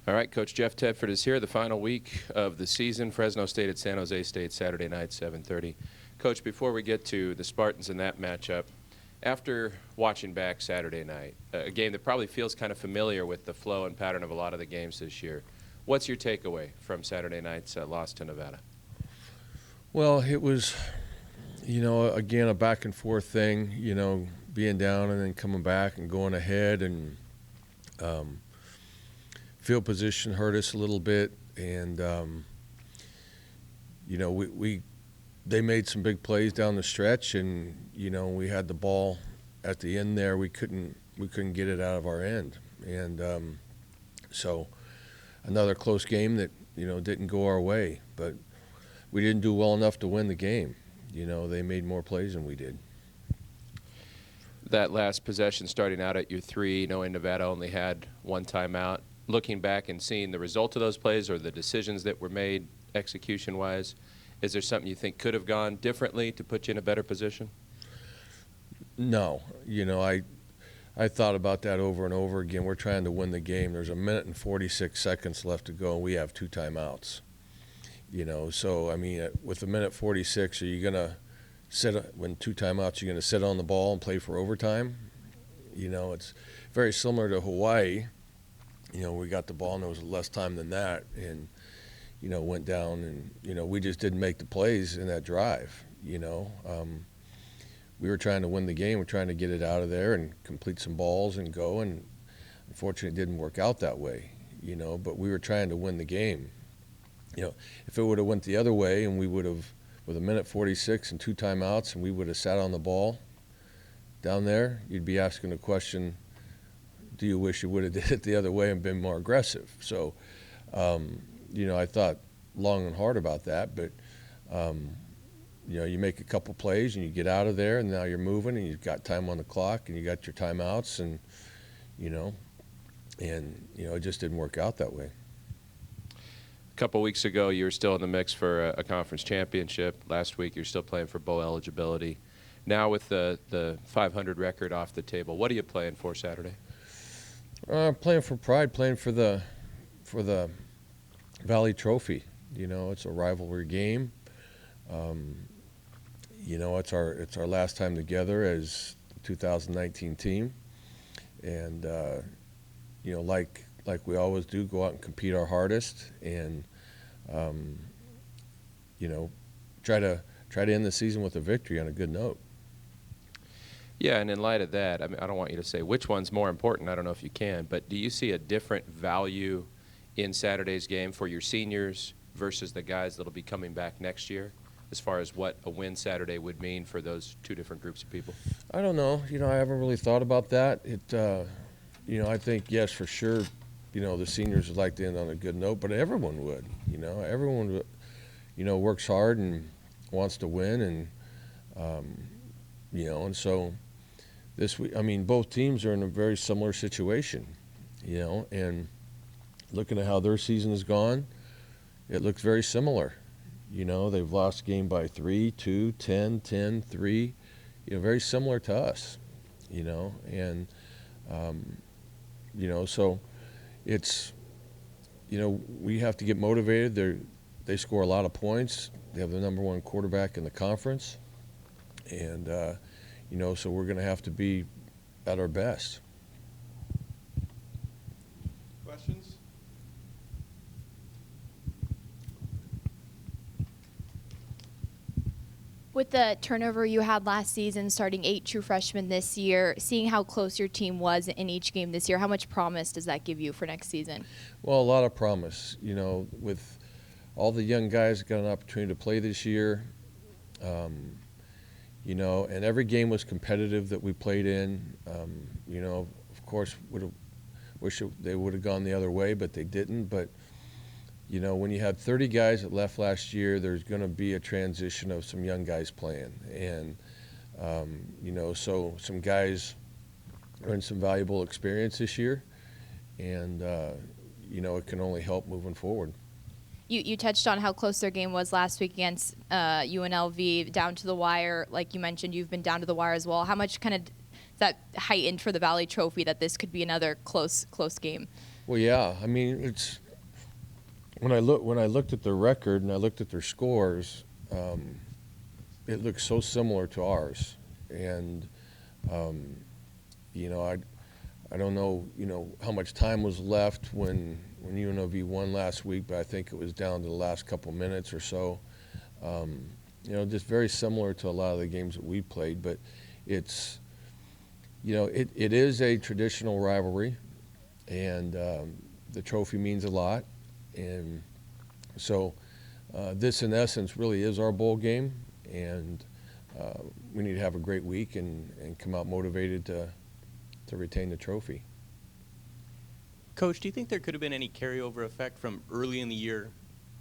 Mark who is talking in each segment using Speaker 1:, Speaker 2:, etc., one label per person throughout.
Speaker 1: All right, Coach Jeff Tedford is here. The final week of the season. Fresno State at San Jose State, Saturday night, 7:30. Coach, before we get to the Spartans and that matchup, after watching back Saturday night, a game that probably feels kind of familiar with the flow and pattern of a lot of the games this year, what's your takeaway from Saturday night's loss to Nevada?
Speaker 2: Well, it was, again, a back and forth thing, being down and then coming back and going ahead, and field position hurt us a little bit, and they made some big plays down the stretch, and we had the ball at the end there. We couldn't get it out of our end, and so another close game that didn't go our way, but we didn't do well enough to win the game. They made more plays than we did.
Speaker 1: That last possession starting out at your 3, knowing Nevada only had one timeout, looking back and seeing the result of those plays or the decisions that were made execution-wise, is there something you think could have gone differently to put you in a better position?
Speaker 2: No. I thought about that over and over again. We're trying to win the game. There's 1 minute and 46 seconds left to go, and we have 2 timeouts. So, with 1 minute 46, are you going to sit, when 2 timeouts, you're going to sit on the ball and play for overtime? It's very similar to Hawaii. We got the ball and there was less time than that, and, went down, and, we just didn't make the plays in that drive. We were trying to win the game. We're trying to get it out of there and complete some balls and go, and unfortunately it didn't work out that way, but we were trying to win the game. If it would have went the other way and we would have, with 1 minute 46 and 2 timeouts, and we would have sat on the ball down there, you'd be asking the question, do you wish you would have did it the other way and been more aggressive? So, I thought long and hard about that, but, you make a couple plays and you get out of there, and now you're moving and you've got time on the clock and you got your timeouts, and, it just didn't work out that way.
Speaker 1: A couple weeks ago, you were still in the mix for a conference championship. Last week, you're still playing for bowl eligibility. Now with the 500 record off the table, what are you playing for Saturday?
Speaker 2: Playing for pride, playing for the Valley Trophy. It's a rivalry game. It's our last time together as the 2019 team, and like we always do, go out and compete our hardest, and try to end the season with a victory on a good note.
Speaker 1: Yeah, and in light of that, I don't want you to say which one's more important. I don't know if you can, but do you see a different value in Saturday's game for your seniors versus the guys that'll be coming back next year, as far as what a win Saturday would mean for those 2 different groups of people?
Speaker 2: I don't know. I haven't really thought about that. I think, yes, for sure, the seniors would like to end on a good note, but everyone would. Everyone, works hard and wants to win, and, and so this week, both teams are in a very similar situation, and looking at how their season has gone, it looks very similar. They've lost game by 3, 2, 10, 10, 3, very similar to us, and, so it's, we have to get motivated. They score a lot of points. They have the #1 quarterback in the conference, and, so we're going to have to be at our best.
Speaker 3: Questions?
Speaker 4: With the turnover you had last season, starting 8 true freshmen this year, seeing how close your team was in each game this year, how much promise does that give you for next season?
Speaker 2: Well, a lot of promise. With all the young guys that got an opportunity to play this year, and every game was competitive that we played in. Of course, wish they would have gone the other way, but they didn't. But when you had 30 guys that left last year, there's going to be a transition of some young guys playing, and so some guys earned some valuable experience this year, and it can only help moving forward.
Speaker 4: You touched on how close their game was last week against UNLV, down to the wire. Like you mentioned, you've been down to the wire as well. How much kind of that heightened for the Valley Trophy that this could be another close game?
Speaker 2: Well, yeah. I mean, it's when I looked at their record and I looked at their scores, it looks so similar to ours. And you know, I don't know, you know, how much time was left when UNLV won last week, but I think it was down to the last couple minutes or so. You know, just very similar to a lot of the games that we played, but it's, you know, it is a traditional rivalry, and the trophy means a lot, and so this in essence really is our bowl game, and we need to have a great week and come out motivated to retain the trophy.
Speaker 3: Coach, do you think there could have been any carryover effect from early in the year,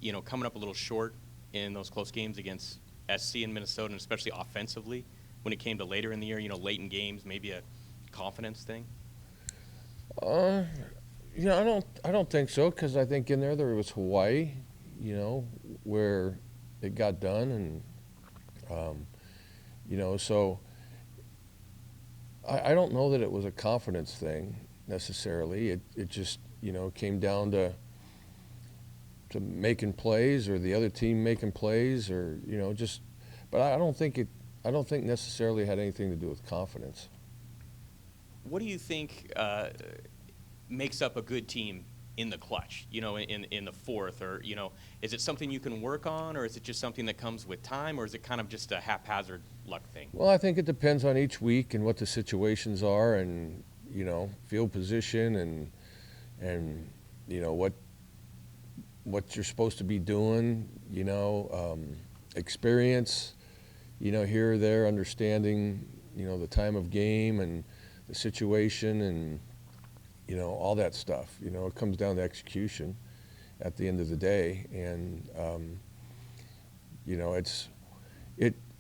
Speaker 3: you know, coming up a little short in those close games against SC and Minnesota, and especially offensively, when it came to later in the year, you know, late in games, maybe a confidence thing?
Speaker 2: You know, I don't think so, because I think in there was Hawaii, you know, where it got done, and you know, so I don't know that it was a confidence thing necessarily. It just, you know, came down to making plays, or the other team making plays, or, you know, just, but I don't think necessarily had anything to do with confidence.
Speaker 3: What do you think makes up a good team in the clutch, you know, in the fourth? Or, you know, is it something you can work on, or is it just something that comes with time, or is it kind of just a haphazard luck thing?
Speaker 2: Well, I think it depends on each week and what the situations are, and, you know, field position, and you know, what you're supposed to be doing, you know, experience, you know, here or there, understanding, you know, the time of game and the situation, and, you know, all that stuff. You know, it comes down to execution at the end of the day, and you know, it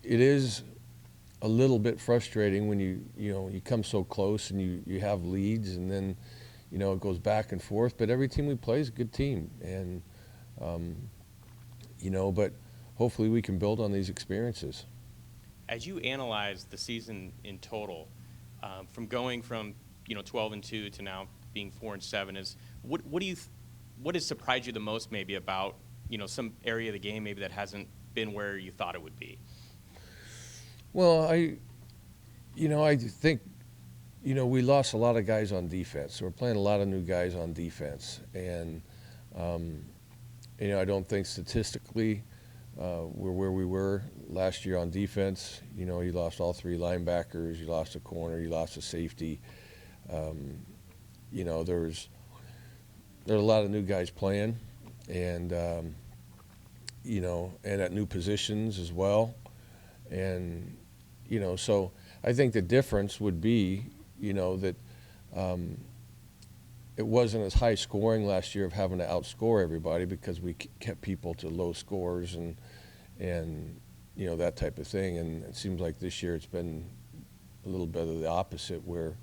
Speaker 2: is a little bit frustrating when you know, you come so close and you have leads, and then, you know, it goes back and forth. But every team we play is a good team, and you know, but hopefully we can build on these experiences.
Speaker 3: As you analyze the season in total, from going from, you know, 12-2 to now being 4-7, is what has surprised you the most, maybe, about, you know, some area of the game maybe that hasn't been where you thought it would be?
Speaker 2: Well, I think, you know, we lost a lot of guys on defense. So we're playing a lot of new guys on defense, and you know, I don't think statistically we're where we were last year on defense. You know, you lost all three linebackers, you lost a corner, you lost a safety. You know, there are a lot of new guys playing, and you know, and at new positions as well, and you know, so I think the difference would be, you know, that it wasn't as high scoring last year of having to outscore everybody, because we kept people to low scores and you know, that type of thing. And it seems like this year it's been a little bit of the opposite, where,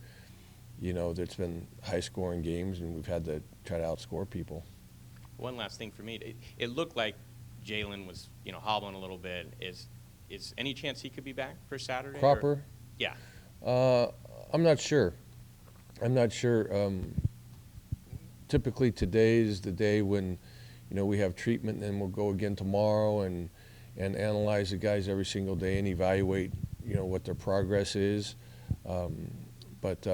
Speaker 2: you know, there's been high scoring games and we've had to try to outscore people.
Speaker 3: One last thing for me, it looked like Jalen was, you know, hobbling a little bit. Is any chance he could be back for Saturday?
Speaker 2: Cropper?
Speaker 3: Or? Yeah.
Speaker 2: I'm not sure. Typically today is the day when, you know, we have treatment, and then we'll go again tomorrow and analyze the guys every single day and evaluate, you know, what their progress is. But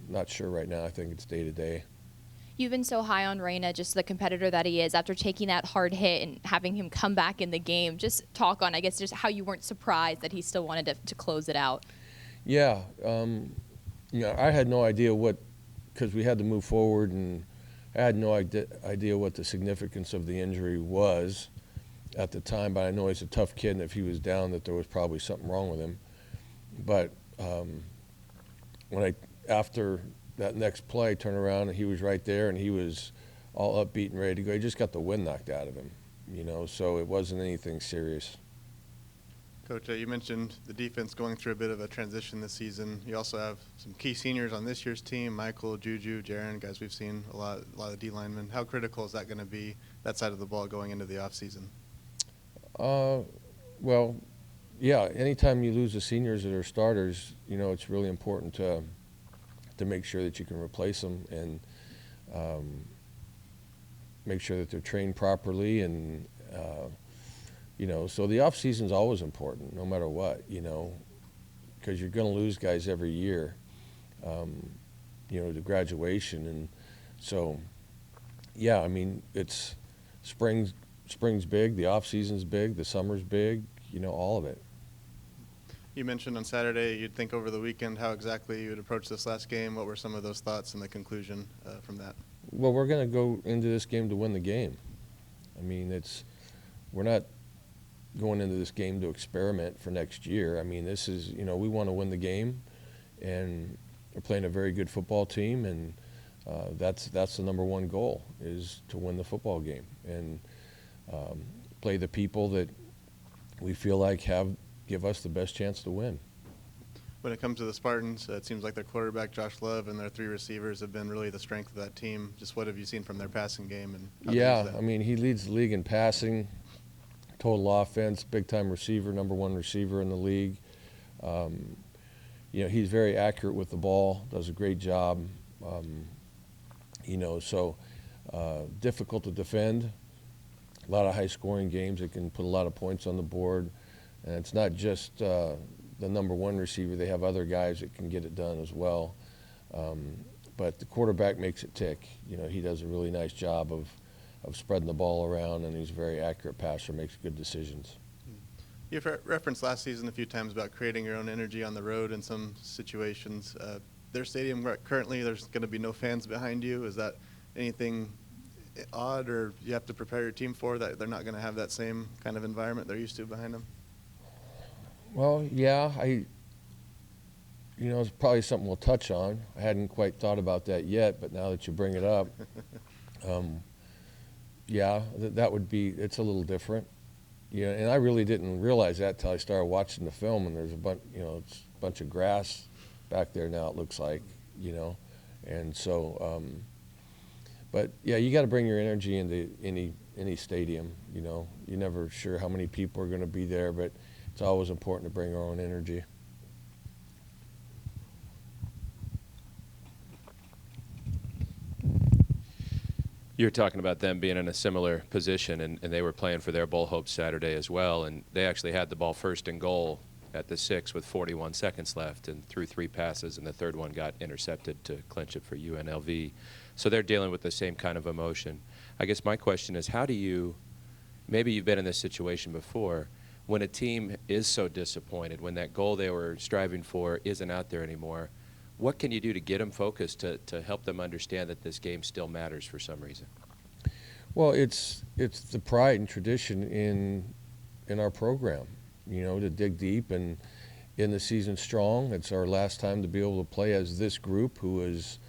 Speaker 2: not sure right now. I think it's day to day.
Speaker 4: You've been so high on Reyna, just the competitor that he is, after taking that hard hit and having him come back in the game. Just talk on, I guess, just how you weren't surprised that he still wanted to close it out.
Speaker 2: Yeah. You know, I had no idea because we had to move forward, and I had no idea what the significance of the injury was at the time, but I know he's a tough kid, and if he was down, that there was probably something wrong with him. But after that next play, turned around, and he was right there, and he was all upbeat and ready to go. He just got the wind knocked out of him, you know, so it wasn't anything serious.
Speaker 5: Coach, you mentioned the defense going through a bit of a transition this season. You also have some key seniors on this year's team: Michael, Juju, Jaron, guys we've seen a lot of D linemen. How critical is that going to be, that side of the ball, going into the offseason?
Speaker 2: Well, yeah, anytime you lose the seniors that are starters, you know, it's really important to make sure that you can replace them. And make sure that they're trained properly, and so the off season's always important, no matter what, because you're going to lose guys every year, to graduation, and so yeah, I mean it's spring's big, the off season's big, the summer's big, all of it.
Speaker 5: You mentioned on Saturday you'd think over the weekend how exactly you would approach this last game. What were some of those thoughts and the conclusion from that?
Speaker 2: Well, we're going to go into this game to win the game. I mean, we're not going into this game to experiment for next year. I mean, this is, we want to win the game, and we're playing a very good football team, and that's the number one goal, is to win the football game and play the people that we feel like give us the best chance to win.
Speaker 5: When it comes to the Spartans, it seems like their quarterback, Josh Love, and their 3 receivers have been really the strength of that team. Just what have you seen from their passing game? And how they use that?
Speaker 2: I mean, he leads the league in passing, total offense, big-time receiver, number 1 receiver in the league. He's very accurate with the ball, does a great job. So difficult to defend. A lot of high-scoring games that can put a lot of points on the board. And it's not just the number 1 receiver. They have other guys that can get it done as well. But the quarterback makes it tick. He does a really nice job of spreading the ball around, and he's a very accurate passer, makes good decisions.
Speaker 5: You've referenced last season a few times about creating your own energy on the road in some situations. Their stadium currently, there's going to be no fans behind you. Is that anything odd, or you have to prepare your team for that? They're not going to have that same kind of environment they're used to behind them?
Speaker 2: Well, yeah, it's probably something we'll touch on. I hadn't quite thought about that yet, but now that you bring it up, yeah, that would be, it's a little different. And I really didn't realize that till I started watching the film, and there's it's a bunch of grass back there now, it looks like, and so, but yeah, you got to bring your energy into any stadium, You're never sure how many people are going to be there, but it's always important to bring our own energy.
Speaker 1: You're talking about them being in a similar position, and they were playing for their bowl hopes Saturday as well, and they actually had the ball first and goal at the 6 with 41 seconds left and threw 3 passes, and the third one got intercepted to clinch it for UNLV. So they're dealing with the same kind of emotion. I guess my question is, how do you, maybe you've been in this situation before, when a team is so disappointed, when that goal they were striving for isn't out there anymore, what can you do to get them focused, to help them understand that this game still matters for some reason?
Speaker 2: Well, it's the pride and tradition in our program, to dig deep and end the season strong. It's our last time to be able to play as this group, who is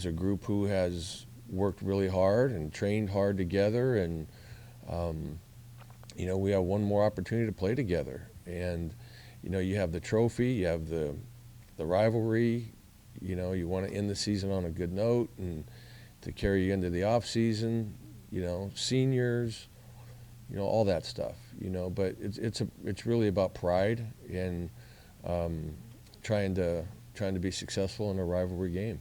Speaker 2: a group who has worked really hard and trained hard together, and we have one more opportunity to play together. And you have the trophy, you have the rivalry, you want to end the season on a good note and to carry you into the off season, seniors, all that stuff, but it's really about pride and trying to be successful in a rivalry game.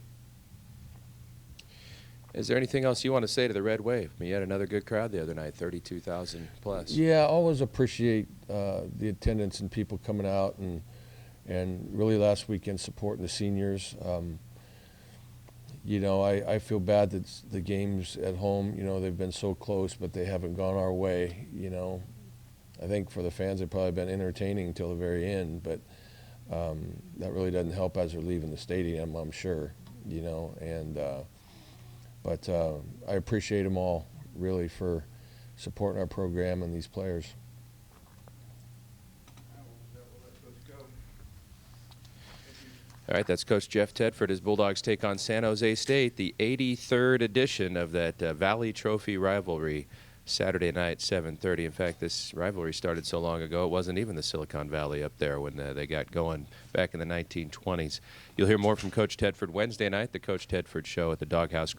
Speaker 1: Is there anything else you want to say to the Red Wave? I mean, you had another good crowd the other night, 32,000 plus.
Speaker 2: Yeah, I always appreciate the attendance and people coming out, and really last weekend supporting the seniors. I feel bad that the games at home, they've been so close, but they haven't gone our way. I think for the fans, they've probably been entertaining until the very end, but that really doesn't help as they're leaving the stadium, I'm sure, but I appreciate them all, really, for supporting our program and these players.
Speaker 1: All right, that's Coach Jeff Tedford as Bulldogs take on San Jose State, the 83rd edition of that Valley Trophy rivalry, Saturday night, 7:30. In fact, this rivalry started so long ago, it wasn't even the Silicon Valley up there when they got going back in the 1920s. You'll hear more from Coach Tedford Wednesday night, the Coach Tedford Show at the Doghouse